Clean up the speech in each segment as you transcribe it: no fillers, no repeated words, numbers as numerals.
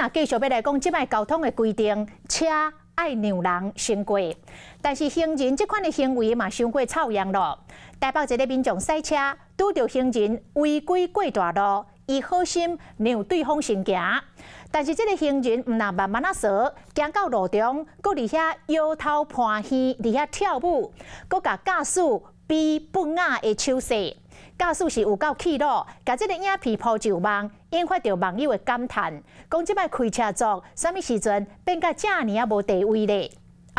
若继续要来讲即摆交通的规定，车爱让人先过，但是行人这款的行为嘛，伤过草样咯。台北一个民众赛车，拄着行人违规过大路，伊好心让对方先行，但是这个行人毋若慢慢扫，行到路中，搁伫遐摇头盘耳，伫遐跳舞，搁甲驾驶比不雅的手势。驾驶是有够气怒，甲这个影片抛上网，引发着网友的感叹，讲即摆开车族啥物时阵变甲遮尔啊无地位咧？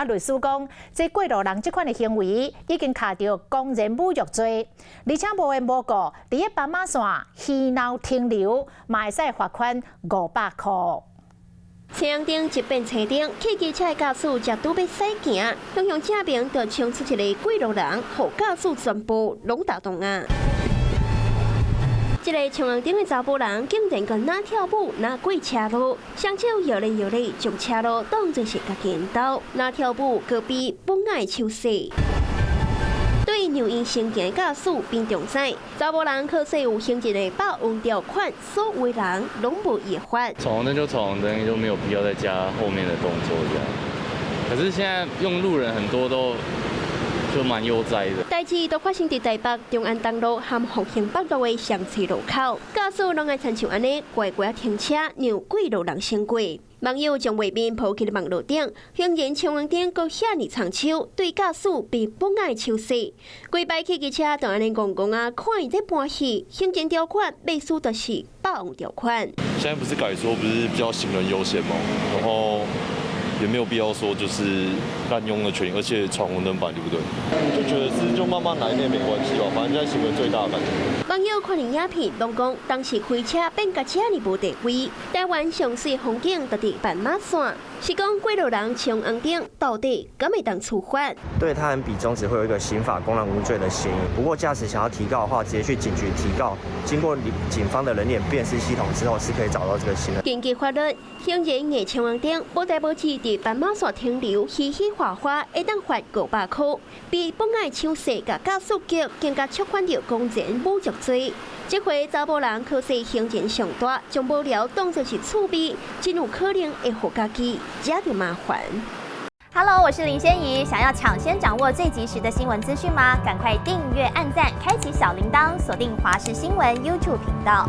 律师讲，这过路人这款的行为已经卡着公然侮辱罪，而且无缘无故伫咧斑马线嬉闹停留，嘛会使罚款500块。车阳灯一变青灯，汽机车的驾驶才拄要驶行，向向正面就冲出一个过路人，互驾驶全部拢打动啊！一个冲阳灯的查甫人竟然个哪跳舞哪过车路，双手摇来摇来，将车路当作是家己引导，哪跳舞隔壁不爱手势。对让伊先行的驾驶并重载，查甫人可说有行人的霸王条款，所有人拢无违法。闯红灯就闯红灯，就没有必要再加后面的动作这样。可是现在用路人很多都就蛮悠哉的。代志都发生在台北中安东路和复兴北路的相似路口，驾驶拢爱亲像安尼乖乖停车，让过路人先过。网友将画面抛去网络顶，行人冲阳灯搁遐尼长手，对驾驶并不爱手势。规排汽机车就安尼戆戆啊，看伊在搬戏，行政条款背书的是霸王条款。现在不是改说不是比较行人优先吗？然后也没有必要说就是滥用了权利，而且闯红灯板，对不对？我就觉得是就慢慢来，那也没关系吧，反正现在行为最大的感觉。网友看影片，拢讲当时开车变甲遮尔无地位。台湾上水风景就伫斑马线，是讲过路人冲红灯到底敢会当处罚？对他人比中只会有一个刑法公然无罪的嫌疑。不过驾驶想要提告的话，直接去警局提告，经过警方的人脸辨识系统之后，是可以找到这个行人。根据法律，行人硬冲红灯，无代无志伫斑马线停留嘻嘻哈哈，会当罚500块。比不爱抢势甲驾驶局更加触犯着公然侮辱罪。这回查甫人可说行情上大，将无聊当作是趣味，真有可能会互家己惹着麻烦。Hello， 我是林仙怡，想要抢先掌握最及时的新闻资讯吗？赶快订阅、按赞、开启小铃铛，锁定华视新闻 YouTube 频道。